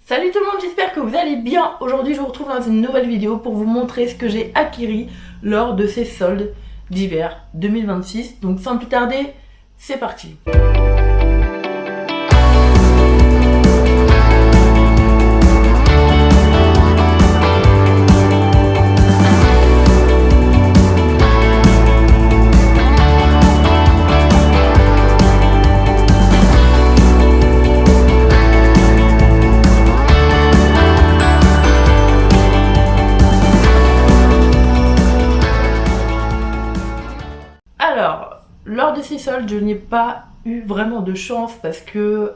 Salut tout le monde, j'espère que vous allez bien. Aujourd'hui je vous retrouve dans une nouvelle vidéo pour vous montrer ce que j'ai acquis lors de ces soldes d'hiver 2026. Donc sans plus tarder, c'est parti. Alors, lors de ces soldes, je n'ai pas eu vraiment de chance parce que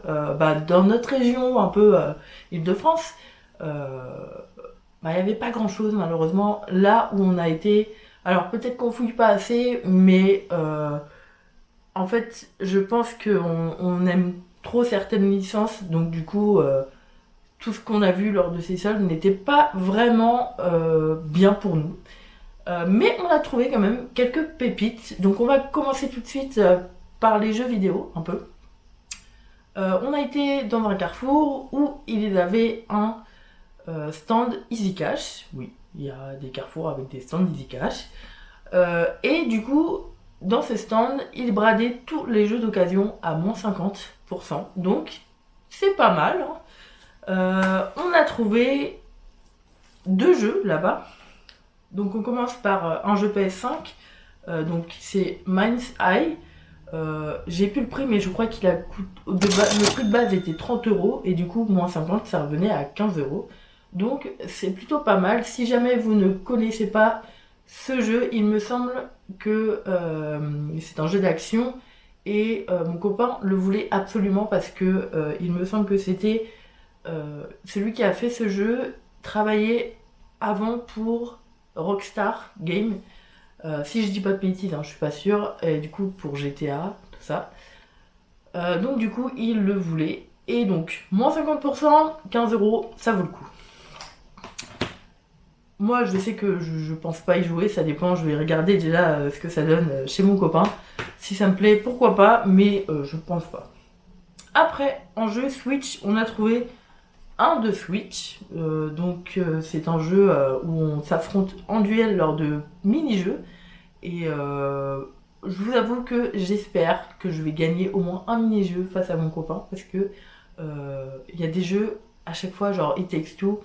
dans notre région, un peu Île-de-France, il n'y avait pas grand chose malheureusement. Là où on a été, alors peut-être qu'on fouille pas assez, mais en fait, je pense qu'on aime trop certaines licences, donc du coup, tout ce qu'on a vu lors de ces soldes n'était pas vraiment bien pour nous. Mais on a trouvé quand même quelques pépites. Donc on va commencer tout de suite par les jeux vidéo, un peu. On a été dans un carrefour où il y avait un stand Easy Cash. Oui, il y a des carrefours avec des stands Easy Cash. Et du coup, dans ce stand, il bradait tous les jeux d'occasion à moins 50%. Donc, c'est pas mal. On a trouvé 2 jeux là-bas. Donc on commence par un jeu PS5, donc c'est Mind's Eye. J'ai plus le prix, mais je crois qu'il a le prix de base était 30€ et du coup moins 50 ça revenait à 15€. Donc c'est plutôt pas mal. Si jamais vous ne connaissez pas ce jeu, il me semble que c'est un jeu d'action et mon copain le voulait absolument parce que il me semble que c'était celui qui a fait ce jeu travaillait avant pour Rockstar Game, si je dis pas de bêtises, je suis pas sûre, et du coup pour GTA, tout ça. Donc du coup il le voulait, et donc moins 50%, 15€, ça vaut le coup. Moi je sais que je pense pas y jouer, ça dépend, je vais regarder déjà ce que ça donne chez mon copain. Si ça me plaît, pourquoi pas, mais je pense pas. Après, en jeu Switch, on a trouvé un de Switch, c'est un jeu où on s'affronte en duel lors de mini-jeux et je vous avoue que j'espère que je vais gagner au moins un mini-jeu face à mon copain parce que il y a des jeux à chaque fois genre It Takes Two,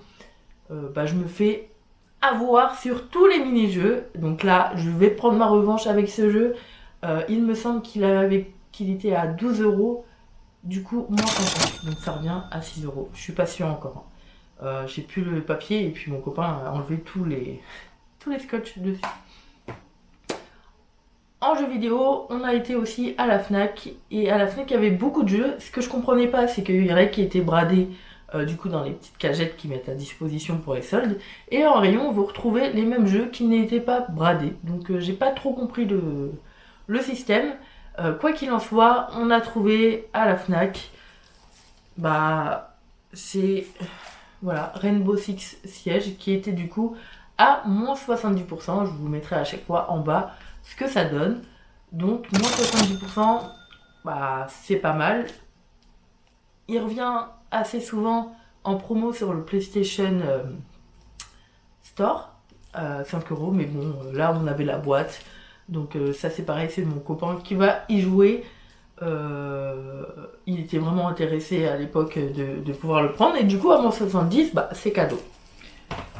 je me fais avoir sur tous les mini-jeux, donc là je vais prendre ma revanche avec ce jeu. Il me semble qu'il était à 12€. Du coup, moins 50, donc ça revient à 6€. Je suis pas sûre encore. J'ai plus le papier et puis mon copain a enlevé tous les scotch dessus. En jeu vidéo, on a été aussi à la Fnac. Et à la Fnac, il y avait beaucoup de jeux. Ce que je comprenais pas, c'est qu'il y en a qui étaient bradés du coup dans les petites cagettes qu'ils mettent à disposition pour les soldes. Et en rayon, vous retrouvez les mêmes jeux qui n'étaient pas bradés. Donc j'ai pas trop compris le système. Quoi qu'il en soit, on a trouvé à la Fnac, c'est voilà, Rainbow Six Siege qui était du coup à moins 70%. Je vous mettrai à chaque fois en bas ce que ça donne. Donc moins 70%, c'est pas mal. Il revient assez souvent en promo sur le PlayStation Store, 5€, mais bon, là on avait la boîte. Donc ça c'est pareil, c'est mon copain qui va y jouer. Il était vraiment intéressé à l'époque de pouvoir le prendre. Et du coup à mon 70, c'est cadeau.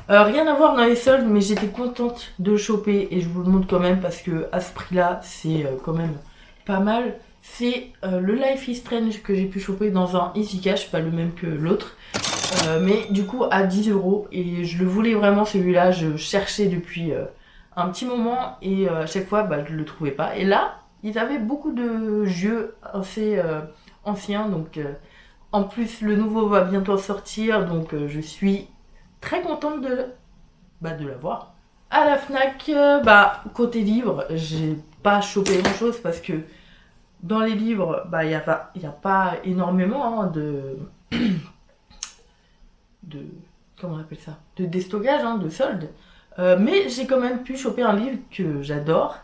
Rien à voir dans les soldes, mais j'étais contente de le choper. Et je vous le montre quand même parce que à ce prix là, c'est quand même pas mal. C'est le Life is Strange que j'ai pu choper dans un Easy Cash, pas le même que l'autre. Mais du coup à 10€. Et je le voulais vraiment celui-là, je cherchais depuis un petit moment et à chaque fois je le trouvais pas. Et là, ils avaient beaucoup de jeux assez anciens, donc en plus le nouveau va bientôt sortir, donc je suis très contente de l'avoir. À la Fnac, côté livres, j'ai pas chopé grand chose parce que dans les livres, il y a pas énormément de comment on appelle ça, de déstockage, de soldes. Mais j'ai quand même pu choper un livre que j'adore,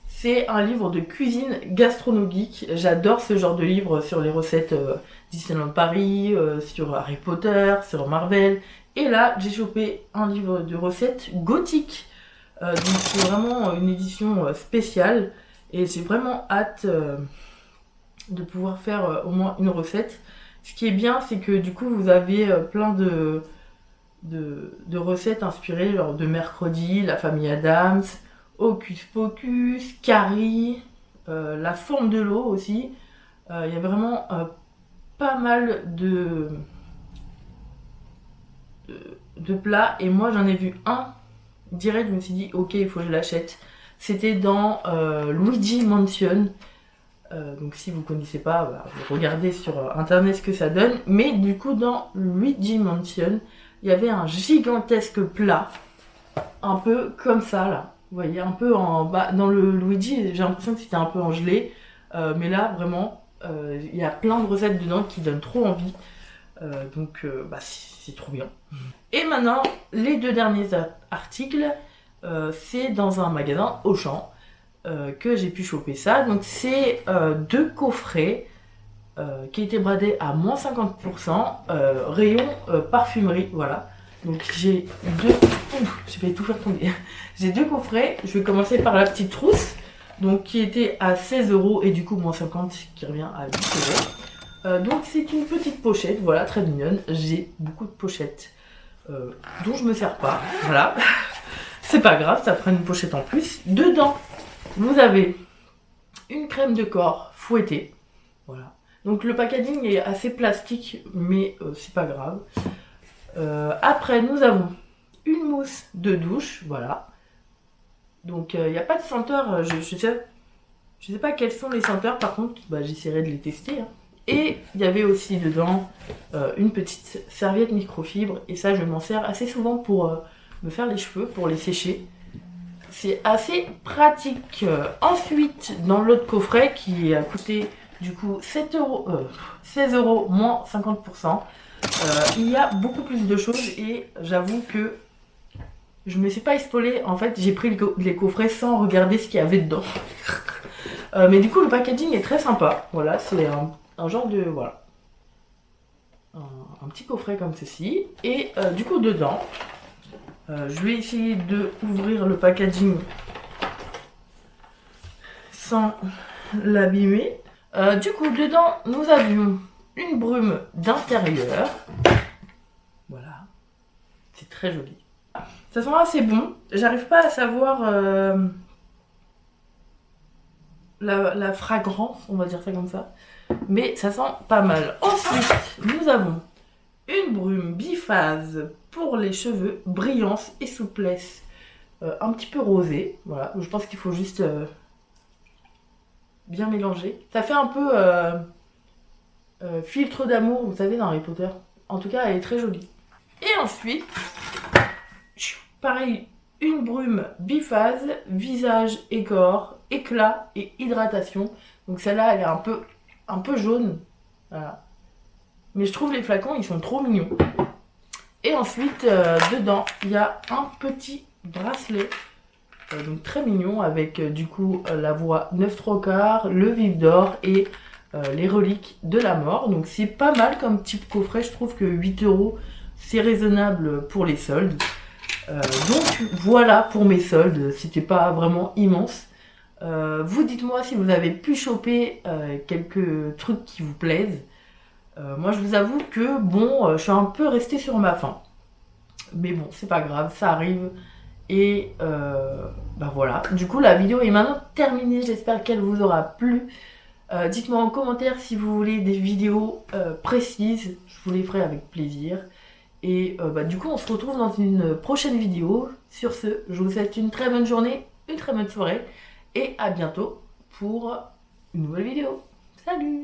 C'est un livre de cuisine gastronomique. J'adore ce genre de livre sur les recettes Disneyland Paris, sur Harry Potter, sur Marvel. Et là, j'ai chopé un livre de recettes gothique. Donc c'est vraiment une édition spéciale. Et j'ai vraiment hâte de pouvoir faire au moins une recette. Ce qui est bien, c'est que du coup, vous avez plein de recettes inspirées genre de mercredi, la famille Adams, Hocus Pocus, Carrie, la forme de l'eau aussi. Il y a vraiment pas mal de plats et moi j'en ai vu un direct, je me suis dit ok, il faut que je l'achète. C'était dans Luigi Mansion. Donc si vous connaissez pas, bah, regardez sur internet ce que ça donne. Mais du coup dans Luigi Mansion, il y avait un gigantesque plat, un peu comme ça là. Vous voyez, un peu en bas. Dans le Luigi, j'ai l'impression que c'était un peu en gelé. Mais là, vraiment, il y a plein de recettes dedans qui donnent trop envie. Donc, bah, c'est trop bien. Et maintenant, les deux derniers articles, c'est dans un magasin Auchan que j'ai pu choper ça. Donc, c'est deux coffrets qui étaient bradés à moins 50%, rayon parfumerie, voilà. Donc j'ai deux... Ouf, j'ai failli tout faire tomber. J'ai deux coffrets, je vais commencer par la petite trousse, donc qui était à 16 € et du coup moins 50 qui revient à 8 €. Donc c'est une petite pochette, voilà, très mignonne. J'ai beaucoup de pochettes dont je me sers pas, voilà. C'est pas grave, ça fera une pochette en plus. Dedans, vous avez une crème de corps fouettée, voilà. Donc le packaging est assez plastique, mais c'est pas grave. Après, nous avons une mousse de douche, voilà. Donc il n'y a pas de senteur, je sais pas quelles sont les senteurs, par contre, bah, j'essaierai de les tester. Hein. Et il y avait aussi dedans une petite serviette microfibre, et ça je m'en sers assez souvent pour me faire les cheveux, pour les sécher. C'est assez pratique. Ensuite, dans l'autre coffret qui a coûté du coup 16 € moins 50%, il y a beaucoup plus de choses et j'avoue que je me suis pas spoilé. En fait, j'ai pris les coffrets sans regarder ce qu'il y avait dedans. Mais du coup, le packaging est très sympa. Voilà, c'est un genre de... Voilà. Un petit coffret comme ceci. Et du coup, dedans, je vais essayer de ouvrir le packaging sans l'abîmer. Du coup, dedans, nous avions une brume d'intérieur. Voilà. C'est très joli. Ça sent assez bon. J'arrive pas à savoir la fragrance, on va dire ça comme ça. Mais ça sent pas mal. Ensuite, nous avons une brume biphase pour les cheveux, brillance et souplesse. Un petit peu rosé. Voilà. Je pense qu'il faut juste bien mélanger. Ça fait un peu filtre d'amour, vous savez, dans Harry Potter. En tout cas, elle est très jolie. Et ensuite, pareil, une brume biphase, visage et corps, éclat et hydratation. Donc celle-là, elle est un peu jaune. Voilà. Mais je trouve les flacons, ils sont trop mignons. Et ensuite, dedans, il y a un petit bracelet. Donc très mignon, avec du coup la voie 9 3/4, le vif d'or et les reliques de la mort. Donc c'est pas mal comme type coffret, je trouve que 8 € c'est raisonnable pour les soldes. Donc voilà pour mes soldes, c'était pas vraiment immense. Vous dites-moi si vous avez pu choper quelques trucs qui vous plaisent. Moi je vous avoue que bon, je suis un peu restée sur ma faim. Mais bon, c'est pas grave, ça arrive. Et bah voilà, du coup la vidéo est maintenant terminée, j'espère qu'elle vous aura plu. Dites-moi en commentaire si vous voulez des vidéos précises, je vous les ferai avec plaisir. Et bah, du coup on se retrouve dans une prochaine vidéo. Sur ce, je vous souhaite une très bonne journée, une très bonne soirée et à bientôt pour une nouvelle vidéo. Salut!